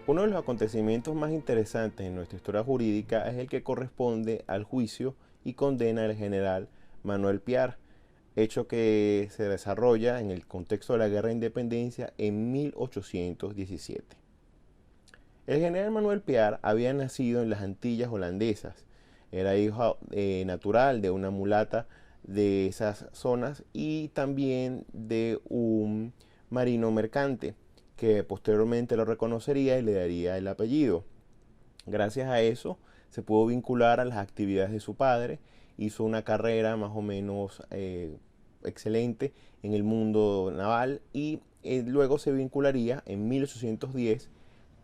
Uno de los acontecimientos más interesantes en nuestra historia jurídica es el que corresponde al juicio y condena del general Manuel Piar, hecho que se desarrolla en el contexto de la Guerra de Independencia en 1817. El general Manuel Piar había nacido en las Antillas holandesas, era hijo natural de una mulata de esas zonas y también de un marino mercante que posteriormente lo reconocería y le daría el apellido. Gracias a eso se pudo vincular a las actividades de su padre, hizo una carrera más o menos excelente en el mundo naval y luego se vincularía en 1810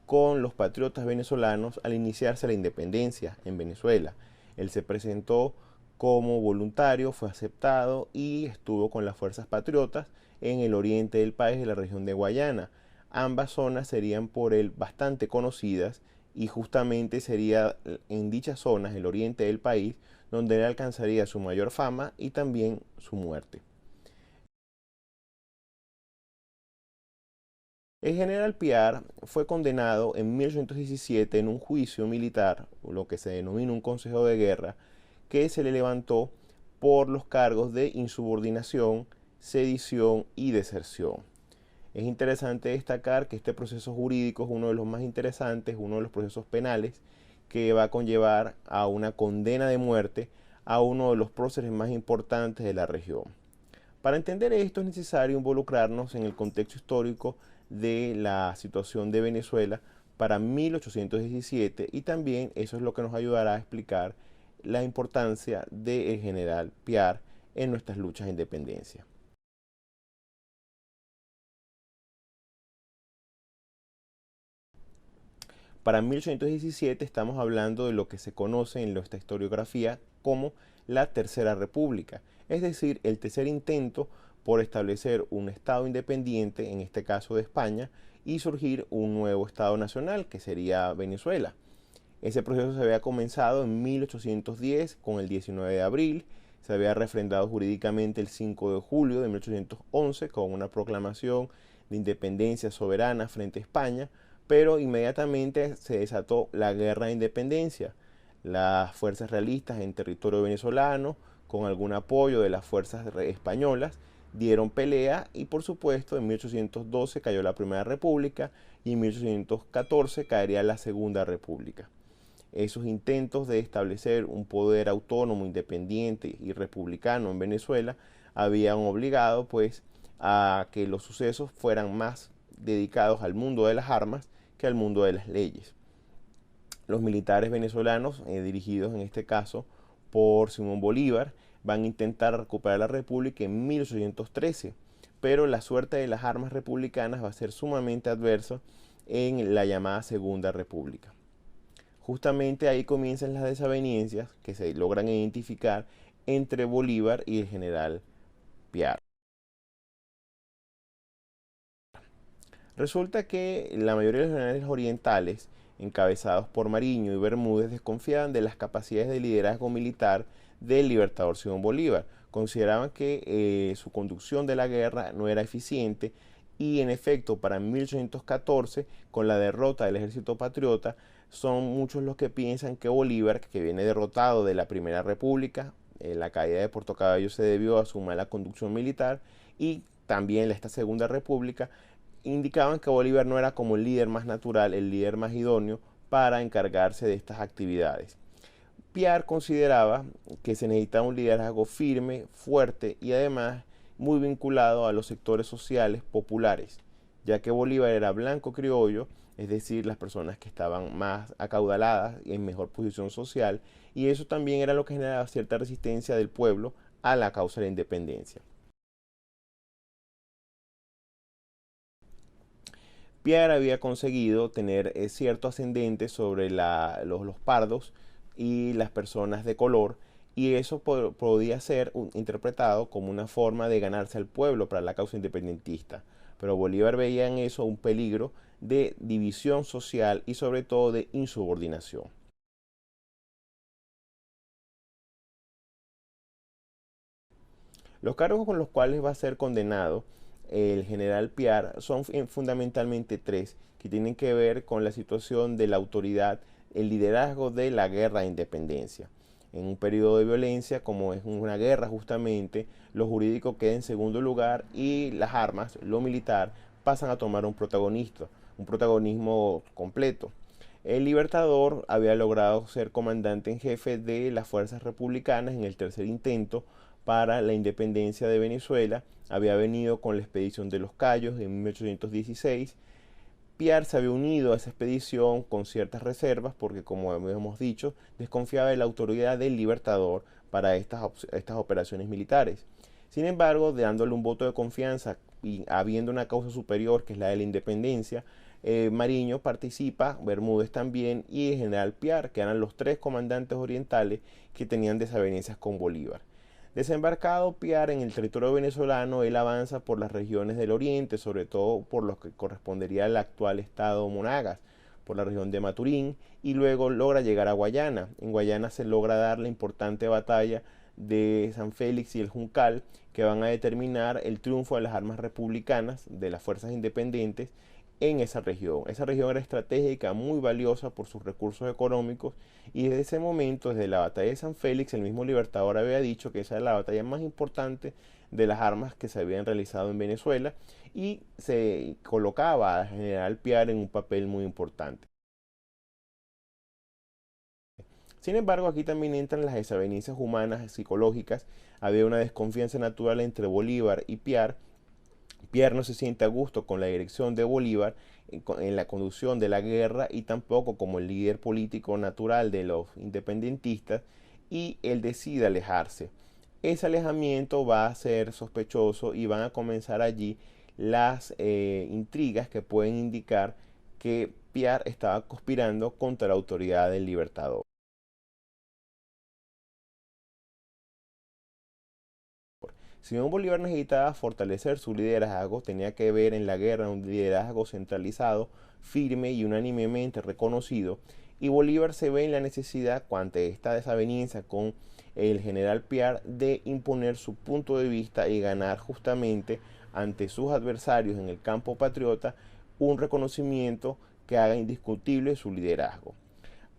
con los patriotas venezolanos al iniciarse la independencia en Venezuela. Él se presentó como voluntario, fue aceptado y estuvo con las fuerzas patriotas en el oriente del país, en la región de Guayana. Ambas zonas serían por él bastante conocidas y justamente sería en dichas zonas, el oriente del país, donde él alcanzaría su mayor fama y también su muerte. El general Piar fue condenado en 1817 en un juicio militar, lo que se denomina un consejo de guerra, que se le levantó por los cargos de insubordinación, sedición y deserción. Es interesante destacar que este proceso jurídico es uno de los más interesantes, uno de los procesos penales que va a conllevar a una condena de muerte a uno de los próceres más importantes de la región. Para entender esto es necesario involucrarnos en el contexto histórico de la situación de Venezuela para 1817 y también eso es lo que nos ayudará a explicar la importancia del general Piar en nuestras luchas de independencia. Para 1817 estamos hablando de lo que se conoce en nuestra historiografía como la Tercera República, es decir, el tercer intento por establecer un Estado independiente, en este caso de España, y surgir un nuevo Estado nacional, que sería Venezuela. Ese proceso se había comenzado en 1810 con el 19 de abril, se había refrendado jurídicamente el 5 de julio de 1811 con una proclamación de independencia soberana frente a España, pero inmediatamente se desató la guerra de independencia. Las fuerzas realistas en territorio venezolano, con algún apoyo de las fuerzas españolas, dieron pelea y por supuesto en 1812 cayó la Primera República y en 1814 caería la Segunda República. Esos intentos de establecer un poder autónomo, independiente y republicano en Venezuela habían obligado pues a que los sucesos fueran más dedicados al mundo de las armas que al mundo de las leyes. Los militares venezolanos, dirigidos en este caso por Simón Bolívar, van a intentar recuperar la república en 1813, pero la suerte de las armas republicanas va a ser sumamente adversa en la llamada Segunda República. Justamente ahí comienzan las desavenencias que se logran identificar entre Bolívar y el general Piar. Resulta que la mayoría de los generales orientales, encabezados por Mariño y Bermúdez, desconfiaban de las capacidades de liderazgo militar del libertador Simón Bolívar. Consideraban que su conducción de la guerra no era eficiente y en efecto para 1814, con la derrota del ejército patriota, son muchos los que piensan que Bolívar, que viene derrotado de la Primera República, la caída de Puerto Cabello se debió a su mala conducción militar y también esta Segunda República, indicaban que Bolívar no era como el líder más natural, el líder más idóneo para encargarse de estas actividades. Piar consideraba que se necesitaba un liderazgo firme, fuerte y además muy vinculado a los sectores sociales populares, ya que Bolívar era blanco criollo, es decir, las personas que estaban más acaudaladas y en mejor posición social, y eso también era lo que generaba cierta resistencia del pueblo a la causa de la independencia. Pierre había conseguido tener cierto ascendente sobre los pardos y las personas de color, y eso podía ser interpretado como una forma de ganarse al pueblo para la causa independentista. Pero Bolívar veía en eso un peligro de división social y sobre todo de insubordinación. Los cargos con los cuales va a ser condenado el general Piar son fundamentalmente tres, que tienen que ver con la situación de la autoridad, el liderazgo de la guerra de independencia. En un periodo de violencia, como es una guerra justamente, lo jurídico queda en segundo lugar y las armas, lo militar, pasan a tomar un protagonismo completo. El Libertador había logrado ser comandante en jefe de las fuerzas republicanas en el tercer intento para la independencia de Venezuela. Había venido con la expedición de los Cayos en 1816. Piar se había unido a esa expedición con ciertas reservas porque, como habíamos dicho, desconfiaba de la autoridad del Libertador para estas operaciones militares. Sin embargo, dándole un voto de confianza y habiendo una causa superior, que es la de la independencia, Mariño participa, Bermúdez también y el general Piar, que eran los tres comandantes orientales que tenían desavenencias con Bolívar. Desembarcado Piar en el territorio venezolano, él avanza por las regiones del oriente, sobre todo por lo que correspondería al actual estado Monagas, por la región de Maturín, y luego logra llegar a Guayana. En Guayana se logra dar la importante batalla de San Félix y el Juncal, que van a determinar el triunfo de las armas republicanas, de las fuerzas independientes, en esa región. Esa región era estratégica, muy valiosa por sus recursos económicos, y desde ese momento, desde la batalla de San Félix, el mismo Libertador había dicho que esa era la batalla más importante de las armas que se habían realizado en Venezuela, y se colocaba al general Piar en un papel muy importante. Sin embargo, aquí también entran las desavenencias humanas psicológicas. Había una desconfianza natural entre Bolívar y Piar. Piar no se siente a gusto con la dirección de Bolívar en la conducción de la guerra y tampoco como el líder político natural de los independentistas, y él decide alejarse. Ese alejamiento va a ser sospechoso y van a comenzar allí las intrigas que pueden indicar que Piar estaba conspirando contra la autoridad del Libertador. Simón Bolívar necesitaba fortalecer su liderazgo, tenía que ver en la guerra un liderazgo centralizado, firme y unánimemente reconocido, y Bolívar se ve en la necesidad, ante esta desaveniencia con el general Piar, de imponer su punto de vista y ganar justamente ante sus adversarios en el campo patriota un reconocimiento que haga indiscutible su liderazgo.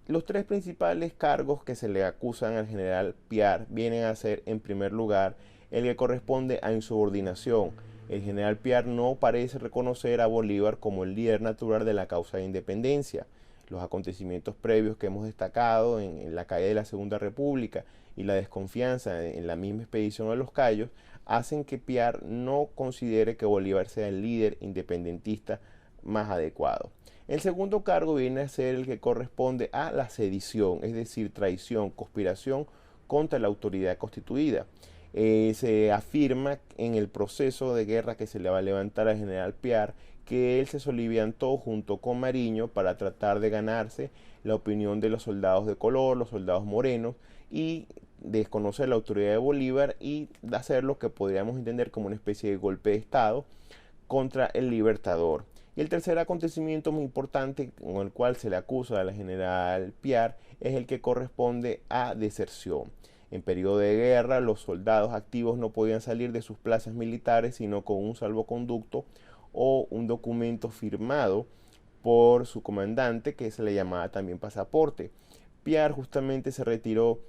Los tres principales cargos que se le acusan al general Piar vienen a ser, en primer lugar, el que corresponde a insubordinación. El general Piar no parece reconocer a Bolívar como el líder natural de la causa de independencia. Los acontecimientos previos que hemos destacado en la caída de la Segunda República y la desconfianza en la misma expedición a los Cayos hacen que Piar no considere que Bolívar sea el líder independentista más adecuado. El segundo cargo viene a ser el que corresponde a la sedición, es decir, traición, conspiración contra la autoridad constituida. Se afirma en el proceso de guerra que se le va a levantar al general Piar que él se soliviantó junto con Mariño para tratar de ganarse la opinión de los soldados de color, los soldados morenos, y desconocer la autoridad de Bolívar y hacer lo que podríamos entender como una especie de golpe de Estado contra el Libertador. Y el tercer acontecimiento muy importante con el cual se le acusa al general Piar es el que corresponde a deserción. En periodo de guerra, los soldados activos no podían salir de sus plazas militares sino con un salvoconducto o un documento firmado por su comandante, que se le llamaba también pasaporte. Piar justamente se retiró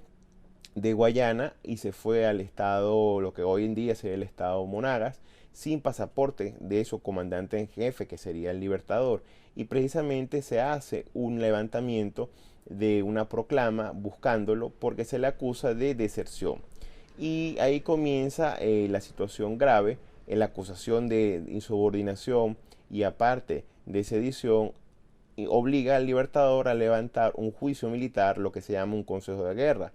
de Guayana y se fue al estado, lo que hoy en día sería el estado Monagas, sin pasaporte de su comandante en jefe, que sería el Libertador. Y precisamente se hace un levantamiento de una proclama buscándolo porque se le acusa de deserción. Y ahí comienza la situación grave, la acusación de insubordinación y aparte de sedición, y obliga al Libertador a levantar un juicio militar, lo que se llama un consejo de guerra.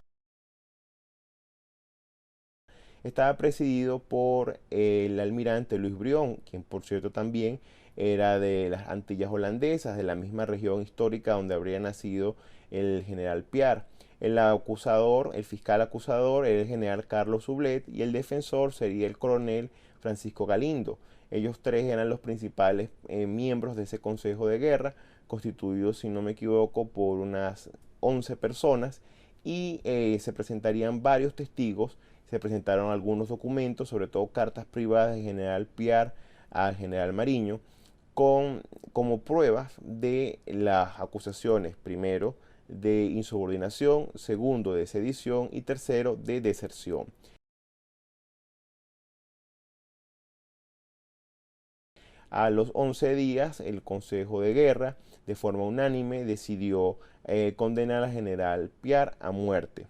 Estaba presidido por el almirante Luis Brión, quien por cierto también era de las Antillas holandesas, de la misma región histórica donde habría nacido el general Piar. El acusador, el fiscal acusador, era el general Carlos Sublet y el defensor sería el coronel Francisco Galindo. Ellos tres eran los principales miembros de ese consejo de guerra, constituido, si no me equivoco, por unas 11 personas, y se presentarían varios testigos. Se presentaron algunos documentos, sobre todo cartas privadas del general Piar al general Mariño como pruebas de las acusaciones, primero, de insubordinación, segundo, de sedición y tercero, de deserción. A los 11 días, el Consejo de Guerra, de forma unánime, decidió condenar al general Piar a muerte.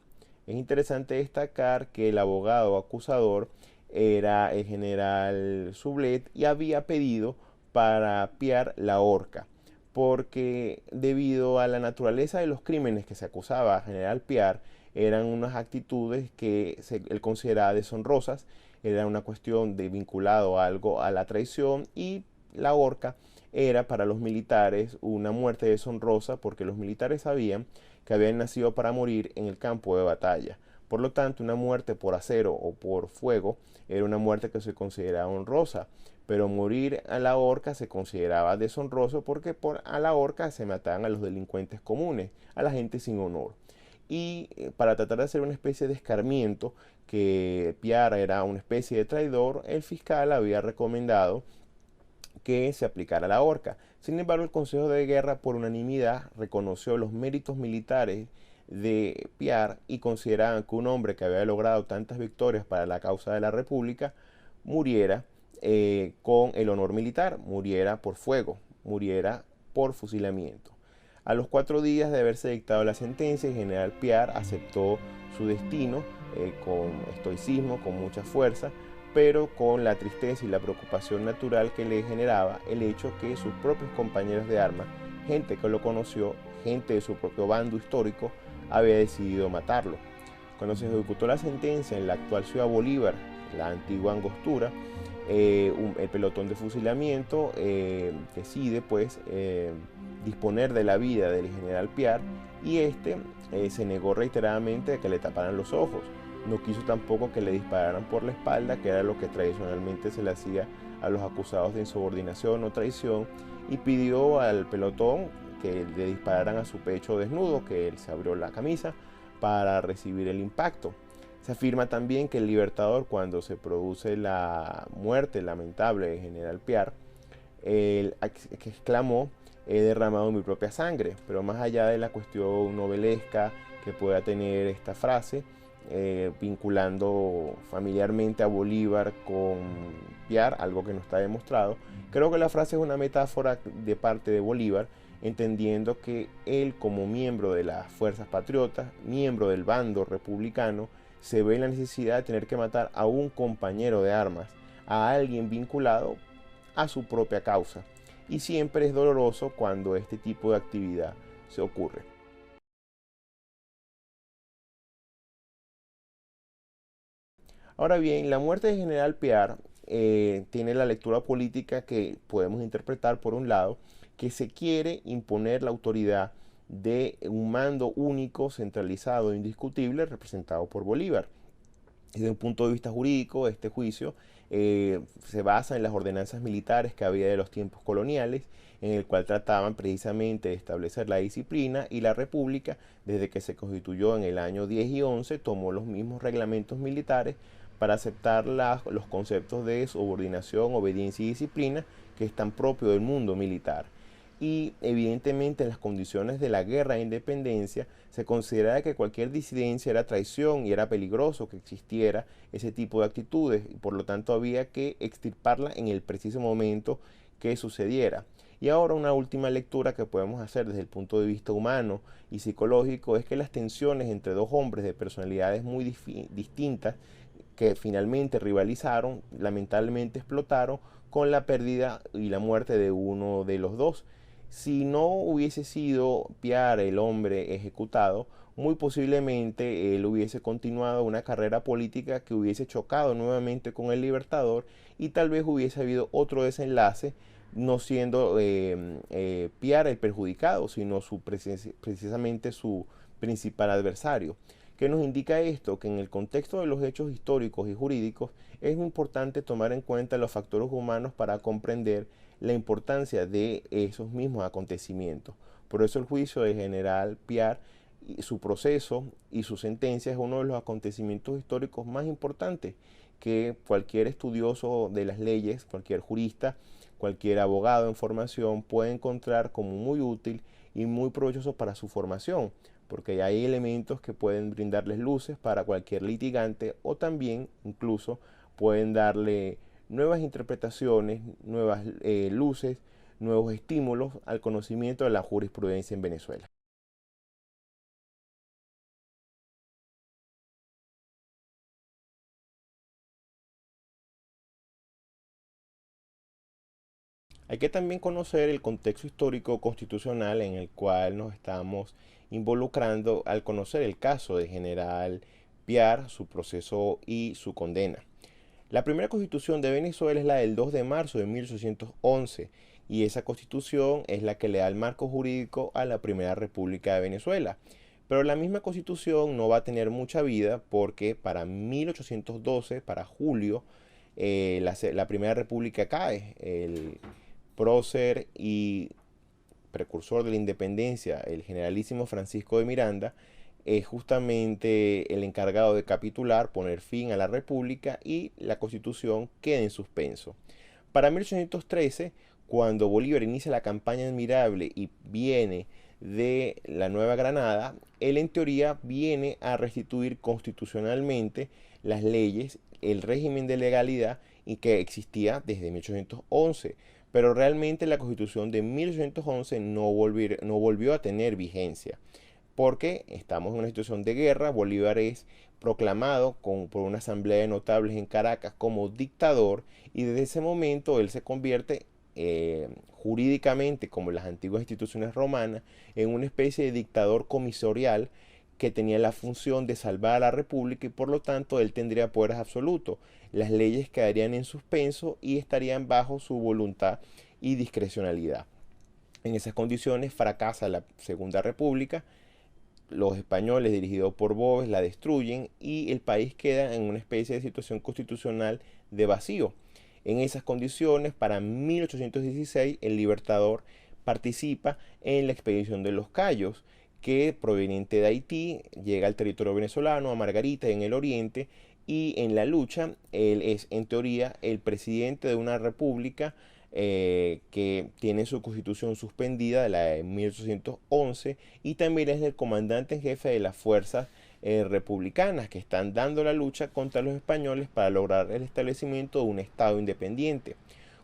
Es interesante destacar que el abogado acusador era el general Sublet y había pedido para Piar la horca, porque debido a la naturaleza de los crímenes que se acusaba a general Piar, eran unas actitudes que él consideraba deshonrosas, era una cuestión de vinculado a algo a la traición, y la horca era para los militares una muerte deshonrosa porque los militares sabían que habían nacido para morir en el campo de batalla. Por lo tanto, una muerte por acero o por fuego era una muerte que se consideraba honrosa, pero morir a la horca se consideraba deshonroso porque a la horca se mataban a los delincuentes comunes, a la gente sin honor. Y para tratar de hacer una especie de escarmiento, que Piara era una especie de traidor, el fiscal había recomendado que se aplicara la horca. Sin embargo, el Consejo de Guerra por unanimidad reconoció los méritos militares de Piar y consideraban que un hombre que había logrado tantas victorias para la causa de la República muriera con el honor militar, muriera por fuego, muriera por fusilamiento. A los 4 días de haberse dictado la sentencia, el general Piar aceptó su destino con estoicismo, con mucha fuerza, pero con la tristeza y la preocupación natural que le generaba el hecho que sus propios compañeros de armas, gente que lo conoció, gente de su propio bando histórico, había decidido matarlo. Cuando se ejecutó la sentencia en la actual Ciudad Bolívar, la antigua Angostura, el pelotón de fusilamiento decide pues disponer de la vida del general Piar, y este se negó reiteradamente a que le taparan los ojos. No quiso tampoco que le dispararan por la espalda, que era lo que tradicionalmente se le hacía a los acusados de insubordinación o traición, y pidió al pelotón que le dispararan a su pecho desnudo, que él se abrió la camisa para recibir el impacto. Se afirma también que el Libertador, cuando se produce la muerte lamentable del general Piar, él exclamó: he derramado mi propia sangre. Pero más allá de la cuestión novelesca que pueda tener esta frase, vinculando familiarmente a Bolívar con Piar, algo que no está demostrado, creo que la frase es una metáfora de parte de Bolívar, entendiendo que él, como miembro de las fuerzas patriotas, miembro del bando republicano, se ve en la necesidad de tener que matar a un compañero de armas, a alguien vinculado a su propia causa. Y siempre es doloroso cuando este tipo de actividad se ocurre. Ahora bien, la muerte de General Piar tiene la lectura política que podemos interpretar, por un lado, que se quiere imponer la autoridad de un mando único, centralizado e indiscutible, representado por Bolívar. Desde un punto de vista jurídico, este juicio se basa en las ordenanzas militares que había de los tiempos coloniales, en el cual trataban precisamente de establecer la disciplina, y la República, desde que se constituyó en el año 10 y 11, tomó los mismos reglamentos militares para aceptar los conceptos de subordinación, obediencia y disciplina que están propios del mundo militar. Y evidentemente en las condiciones de la guerra de independencia se consideraba que cualquier disidencia era traición y era peligroso que existiera ese tipo de actitudes, y por lo tanto había que extirparla en el preciso momento que sucediera. Y ahora una última lectura que podemos hacer desde el punto de vista humano y psicológico es que las tensiones entre dos hombres de personalidades muy distintas, que finalmente rivalizaron, lamentablemente explotaron con la pérdida y la muerte de uno de los dos. Si no hubiese sido Piar el hombre ejecutado, muy posiblemente él hubiese continuado una carrera política que hubiese chocado nuevamente con el Libertador, y tal vez hubiese habido otro desenlace, no siendo Piar el perjudicado, sino precisamente su principal adversario. ¿Qué nos indica esto? Que en el contexto de los hechos históricos y jurídicos es importante tomar en cuenta los factores humanos para comprender la importancia de esos mismos acontecimientos. Por eso el juicio de general Piar, su proceso y su sentencia, es uno de los acontecimientos históricos más importantes que cualquier estudioso de las leyes, cualquier jurista, cualquier abogado en formación puede encontrar como muy útil y muy provechoso para su formación, porque hay elementos que pueden brindarles luces para cualquier litigante o también incluso pueden darle nuevas interpretaciones, nuevas luces, nuevos estímulos al conocimiento de la jurisprudencia en Venezuela. Hay que también conocer el contexto histórico constitucional en el cual nos estamos involucrando al conocer el caso de General Piar, su proceso y su condena. La primera constitución de Venezuela es la del 2 de marzo de 1811 y esa constitución es la que le da el marco jurídico a la primera república de Venezuela. Pero la misma constitución no va a tener mucha vida porque para 1812, para julio, la primera república cae. El prócer y precursor de la independencia, el generalísimo Francisco de Miranda, es justamente el encargado de capitular, poner fin a la república y la constitución queda en suspenso. Para 1813, cuando Bolívar inicia la campaña admirable y viene de la Nueva Granada, él en teoría viene a restituir constitucionalmente las leyes, el régimen de legalidad y que existía desde 1811. Pero realmente la constitución de 1811 no volvió a tener vigencia porque estamos en una situación de guerra. Bolívar es proclamado por una asamblea de notables en Caracas como dictador y desde ese momento él se convierte jurídicamente, como en las antiguas instituciones romanas, en una especie de dictador comisorial que tenía la función de salvar a la república y por lo tanto él tendría poderes absolutos. Las leyes quedarían en suspenso y estarían bajo su voluntad y discrecionalidad. En esas condiciones fracasa la Segunda República, los españoles dirigidos por Boves la destruyen y el país queda en una especie de situación constitucional de vacío. En esas condiciones, para 1816, el Libertador participa en la expedición de los Cayos, que proveniente de Haití llega al territorio venezolano, a Margarita en el oriente, y en la lucha él es en teoría el presidente de una república que tiene su constitución suspendida de la de 1811 y también es el comandante en jefe de las fuerzas republicanas que están dando la lucha contra los españoles para lograr el establecimiento de un estado independiente.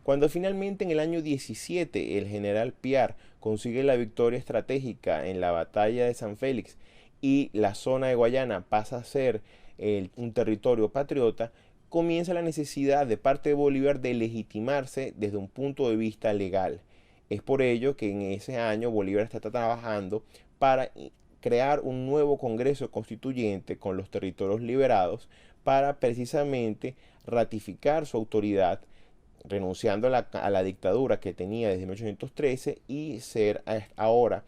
Cuando finalmente en el año 17 el general Piar consigue la victoria estratégica en la batalla de San Félix y la zona de Guayana pasa a ser un territorio patriota, comienza la necesidad de parte de Bolívar de legitimarse desde un punto de vista legal. Es por ello que en ese año Bolívar está trabajando para crear un nuevo Congreso Constituyente con los territorios liberados para precisamente ratificar su autoridad, renunciando a la dictadura que tenía desde 1813 y ser ahora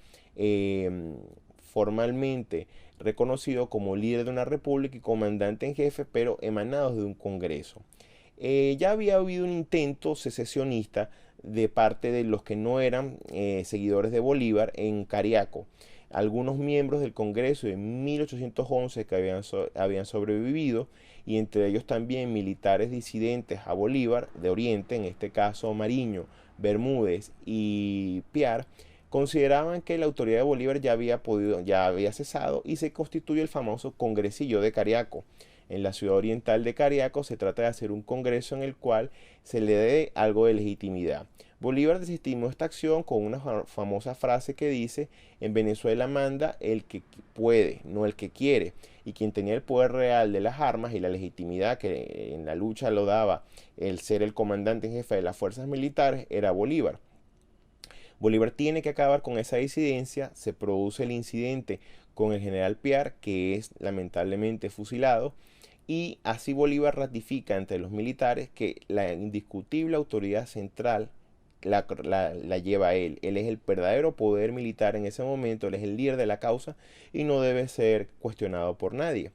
formalmente reconocido como líder de una república y comandante en jefe, pero emanados de un congreso. Ya había habido un intento secesionista de parte de los que no eran seguidores de Bolívar en Cariaco. Algunos miembros del Congreso de 1811 que habían sobrevivido y entre ellos también militares disidentes a Bolívar de Oriente, en este caso Mariño, Bermúdez y Piar, consideraban que la autoridad de Bolívar ya había cesado y se constituye el famoso Congresillo de Cariaco. En la ciudad oriental de Cariaco se trata de hacer un congreso en el cual se le dé algo de legitimidad. Bolívar desestimó esta acción con una famosa frase que dice: en Venezuela manda el que puede, no el que quiere. Y quien tenía el poder real de las armas y la legitimidad que en la lucha lo daba el ser el comandante en jefe de las fuerzas militares era Bolívar. Bolívar tiene que acabar con esa disidencia, se produce el incidente con el general Piar, que es lamentablemente fusilado, y así Bolívar ratifica entre los militares que la indiscutible autoridad central la lleva a él. Él es el verdadero poder militar en ese momento, él es el líder de la causa y no debe ser cuestionado por nadie.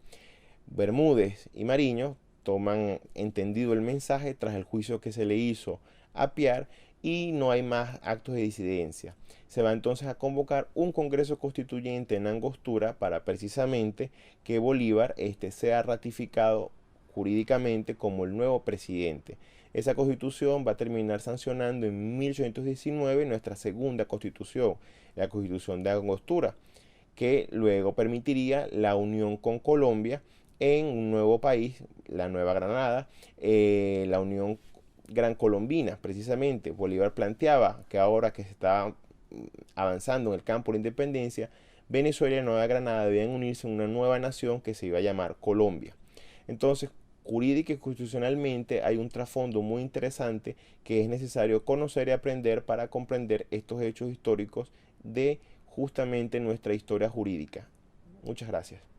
Bermúdez y Mariño toman entendido el mensaje tras el juicio que se le hizo a Piar y no hay más actos de disidencia. Se va entonces a convocar un Congreso Constituyente en Angostura para precisamente que Bolívar sea ratificado jurídicamente como el nuevo presidente. Esa constitución va a terminar sancionando en 1819 nuestra segunda constitución, la constitución de Angostura, que luego permitiría la unión con Colombia en un nuevo país, la Nueva Granada, la Unión Gran Colombina. Precisamente Bolívar planteaba que ahora que se está avanzando en el campo de la independencia, Venezuela y Nueva Granada debían unirse en una nueva nación que se iba a llamar Colombia. Entonces, jurídica y constitucionalmente hay un trasfondo muy interesante que es necesario conocer y aprender para comprender estos hechos históricos de justamente nuestra historia jurídica. Muchas gracias.